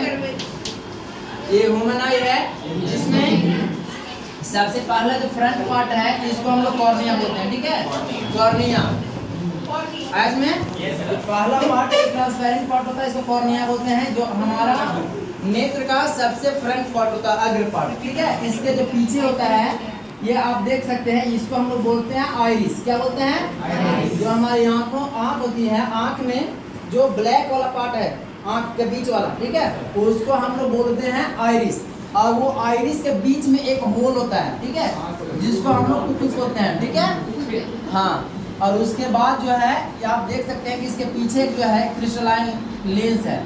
ये ह्यूमन आई है जिसमें सबसे पहला जो फ्रंट पार्ट है इसको हम लोग कॉर्निया बोलते हैं, ठीक है, कॉर्निया। इसमें पहला पार्ट एक ट्रांसपेरेंट पार्ट होता है, इसको कॉर्निया बोलते हैं, जो हमारा नेत्र का सबसे फ्रंट पार्ट होता है, अग्र पार्ट, ठीक है। इसके जो पीछे होता है ये आप देख सकते हैं, इसको हम लोग बोलते हैं आइरिस। क्या बोलते हैं? जो हमारी आंख होती है, आंख में जो ब्लैक वाला पार्ट है आंख के बीच वाला, ठीक है, उसको हम लोग बोलते हैं आइरिस। और वो आइरिस के बीच में एक होल होता है, ठीक है, जिसको हम लोग पुपिल्स बोलते हैं, ठीक है, हाँ। और उसके बाद जो है ये आप देख सकते हैं कि इसके पीछे जो है क्रिस्टलाइन लेंस है।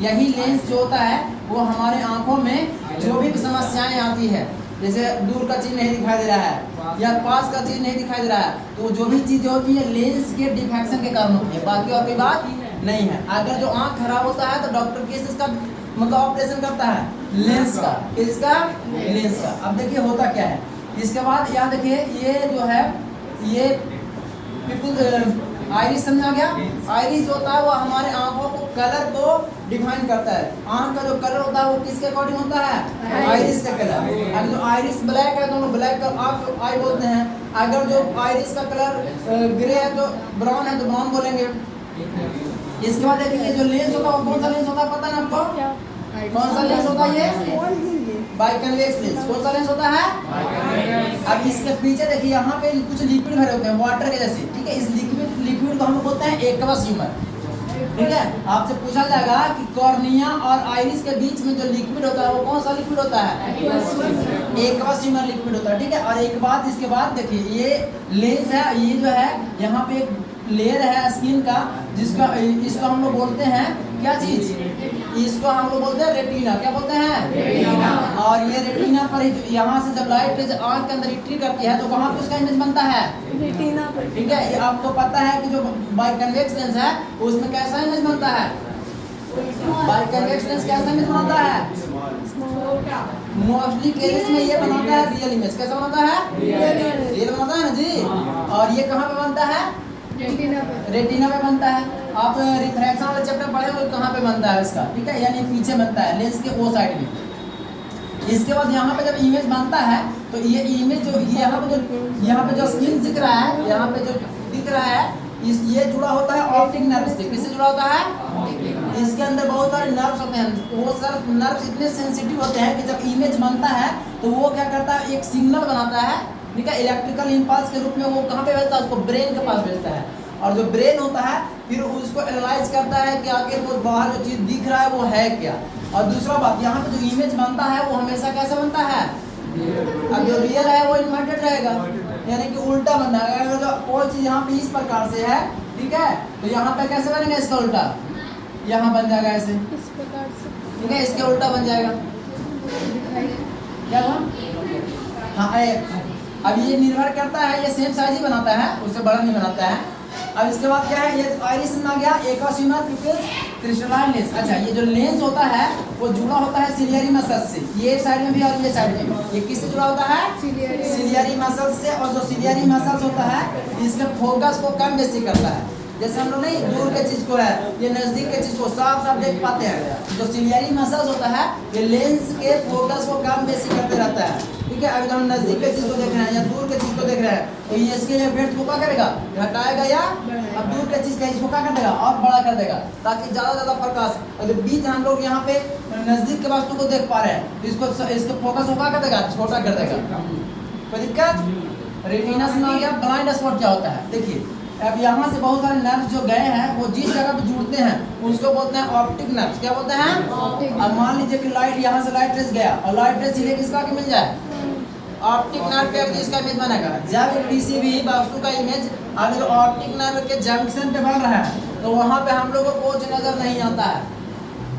यही लेंस जो होता है वो हमारे आंखों में जो भी समस्याएं आती है, जैसे दूर का चीज नहीं दिखाई दे रहा है या पास का चीज नहीं दिखाई दे रहा है, तो जो भी चीज होती है लेंस के डिफेक्शन के कारण होती है, बाकी और कोई बात नहीं है। अगर जो आंख खराब होता है तो डॉक्टर किसका मतलब ऑपरेशन करता है? लेंस का। किसका? लेंस का। अब देखिए होता क्या है, इसके बाद यहाँ देखिए ये जो है ये आइरिस, समझ आ गया? आइरिस होता है वो हमारे आंखों को कलर को डिफाइन करता है। आंख का जो कलर होता है वो किसके अकॉर्डिंग होता है? आइरिस का कलर। अगर जो आइरिस ब्लैक है तो हम ब्लैक का आंख आई बोलते हैं। अगर जो आइरिस का कलर ग्रे है तो ब्राउन है तो ब्राउन बोलेंगे। इसके बाद देखिए जो लेंस होता है वो कौन सा लेंस होता है पता है आपको? कौन सा लेंस होता है ये? बाइकन्वेक्स लेंस। कौन सा लेंस होता है? अब इसके पीछे देखिए यहाँ पे कुछ लिक्विड भरे होते हैं वाटर के जैसे, ठीक है। इस लिक्विड को हम बोलते हैं एक्वस ह्यूमर, ठीक है। आपसे पूछा जाएगा कि कॉर्निया और आइरिस के बीच में जो लिक्विड होता है वो कौन सा लिक्विड होता है? एक्वस ह्यूमर लिक्विड होता है, ठीक है। और एक बात इसके बाद देखिए ये लेंस है, ये जो है यहाँ पे एक लेयर है स्किन का जिसका इसको हम लोग बोलते हैं क्या चीज? इसको हम लोग बोलते हैं रेटिना। क्या बोलते हैं? रेटिना। और ये रेटिना पर यहाँ से जब लाइट आंख के अंदर एंट्री करती है तो कहाँ पे उसका इमेज बनता है? रेटिना पर, ठीक है। ये आपको पता है कि जो बाइकन्वेक्स लेंस है उसमें कैसा इमेज बनता है? बाइकन्वेक्स लेंस कैसा इमेज बनाता है? मोस्टली केसेस में ये बनाता है रियल इमेज। कैसा बनाता है? रियल बनाता है ना जी। और ये कहाँ पे बनता है? रेटिना पे बनता है। आप रिफ्रैक्शन वाले चैप्टर पढ़े हो कहाँ पे बनता है इसका, ठीक है, यानी पीछे बनता है लेंस के वो साइड में। इसके बाद यहाँ पे जब इमेज बनता है तो ये इमेज जो यहाँ पे जो स्किन दिख रहा है, यहाँ पे जो दिख रहा है ये जुड़ा होता है ऑप्टिक नर्व से। किससे जुड़ा होता है? इसके अंदर बहुत सारे नर्व्स होते हैं। वो सर नर्व्स इतने सेंसिटिव होते हैं कि जब इमेज बनता है तो वो क्या करता है, एक सिग्नल बनाता है, ठीक है, इलेक्ट्रिकल इम्पल्स के रूप में। वो कहाँ पे भेजता है? उसको ब्रेन के पास भेजता है। और जो ब्रेन होता है फिर उसको एनालाइज करता है कि आखिर वो बाहर जो चीज़ दिख रहा है वो है क्या। और दूसरा बात, यहाँ पे जो इमेज बनता है वो हमेशा कैसा बनता है? अब जो रियल है वो इन्वर्टेड रहेगा, यानी कि उल्टा बनना है। अगर जो कोई चीज़ यहाँ पे इस प्रकार से है, ठीक है, तो यहाँ पे कैसे बनेगा इसका उल्टा? यहाँ बन जाएगा ऐसे, इस प्रकार से, ठीक है, इसके उल्टा बन जाएगा। क्या हुआ? हाँ, अब ये निर्भर करता है, ये सेम साइज ही बनाता है, उससे बड़ा नहीं बनाता है। अब इसके बाद क्या है, ये आइरिस में आ गया, aqueous humour, pupils, crystalline lens. अच्छा, ये जो लेंस होता है वो जुड़ा होता है सिलियरी मसल्स से। ये साइड में भी और ये साइड में भी। ये किससे जुड़ा होता है? सिलियरी मसल्स से। और जो सिलियरी मसल्स होता है इसके फोकस को कम बेसी करता है। जैसे हम लोग नहीं दूर के चीज को है ये नजदीक के चीज को साफ साफ देख पाते हैं। जो सिलियरी मसल्स होता है ये लेंस के फोकस को कम बेसी करते रहता है, ठीक है। अगर हम नजदीक के चीज को देख रहे हैं या दूर के चीज को देख रहे हैं तो ये इसके इफेक्ट को क्या करेगा? घटाएगा, या अब दूर के चीज का इसको क्या कर देगा? और बड़ा कर देगा, ताकि ज्यादा प्रकाश अगर बीच हम लोग यहाँ पे नजदीक के वस्तु को देख पा रहे हैं तो इसको इसके फोकस को क्या कर देगा? छोटा कर देगा। कोई दिक्कत? रेटिना से आ गया। ब्लाइंड स्पॉट क्या होता है? देखिए अब यहाँ से बहुत सारे नर्व जो गए हैं वो जिस जगह पे जुड़ते हैं उसको बोलते हैं ऑप्टिक नर्व। क्या बोलते हैं? अब मान लीजिए कि लाइट यहाँ से लाइट रेस गया और लाइट रेस सीधे किसका के मिल जाए? ऑप्टिक नर्व पे इसका इमेज बनेगा। जब किसी भी वस्तु का इमेज अगर ऑप्टिक नर्व के जंक्शन पे बन रहा है तो वहाँ पे हम लोगों को कुछ नजर नहीं आता है।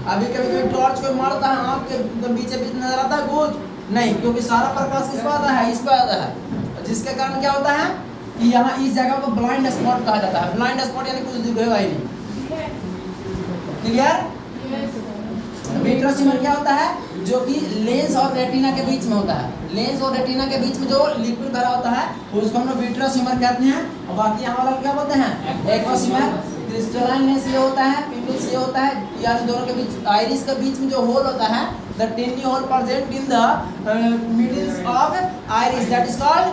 अभी कभी टॉर्च को मारता है आँख के बीच नजर आता है कुछ नहीं, क्योंकि सारा प्रकाश किस पर आता है? इस पर आता है, जिसके कारण क्या होता है कि यहाँ इस जगह को ब्लाइंड स्पॉट कहा जाता है। ब्लाइंड स्पॉट यानी कुछ दिखेगा ही नहीं। क्लियर? विट्रस ह्यूमर क्या होता है? जो कि लेंस और रेटिना के बीच में होता है। लेंस और रेटिना के बीच में जो लिक्विड भरा होता है उसको हम लोग विट्रस ह्यूमर कहते हैं। और बाकी यहाँ वाला क्या बोलते हैं? एक्वस ह्यूमर, क्रिस्टलाइननेस ये होता है, पिंपल्स ये होता है, यानी दोनों के बीच आइरिस के बीच में जो होल होता है, the tiny hole present in the middles of iris that is called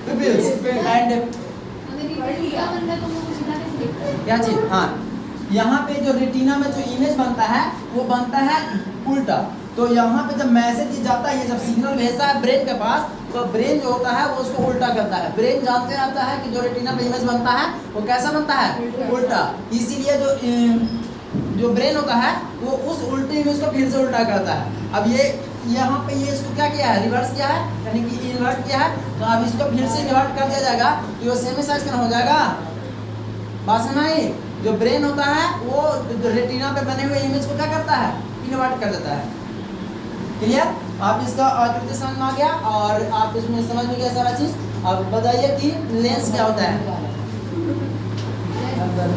pupils and क्या चीज, हाँ यहाँ पे जो रेटिना में जो इमेज बनता है वो बनता है उल्टा। तो यहाँ पे जब मैसेज जाता है, ये जब सिग्नल भेजता है ब्रेन के पास, तो ब्रेन जो होता है वो उसको उल्टा करता है। ब्रेन जानते रहता है कि जो रेटिना पे इमेज बनता है वो कैसा बनता है, उल्टा। इसीलिए जो ब्रेन होता है वो उस उल्टे इमेज को फिर से उल्टा करता है। अब ये यहाँ पे ये इसको क्या किया है, रिवर्स किया है, यानी कि इन्वर्ट किया है। तो अब इसको फिर से इन्वर्ट कर दिया जाएगा तो ये सेमी साइज का हो जाएगा। बात समझ आई? जो ब्रेन होता है वो रेटिना पे बने हुए इमेज को क्या करता है, इन्वर्ट कर देता है। क्लियर? आप इसका आकृति समझ में आ गया और आप इसमें समझ में गया सारा चीज। अब बताइए कि लेंस क्या होता है।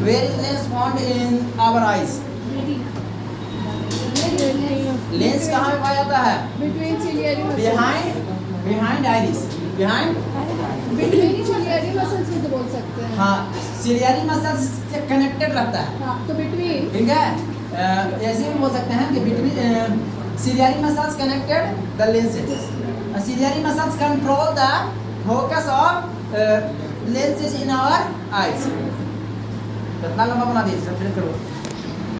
Where is lens found in our eyes? Lens कहाँ पे पाया जाता है? Behind iris, behind ciliary muscles भी तो बोल सकते हैं। हाँ, सिलियरी मसल्स से कनेक्टेड रहता है। हाँ, तो बिटवीन, ठीक है, ऐसे भी बोल सकते हैं कि between ciliary muscles connected the lenses. Ciliary muscles control the focus of lenses in our eyes. कितना लंबा बना दिए, सब करो।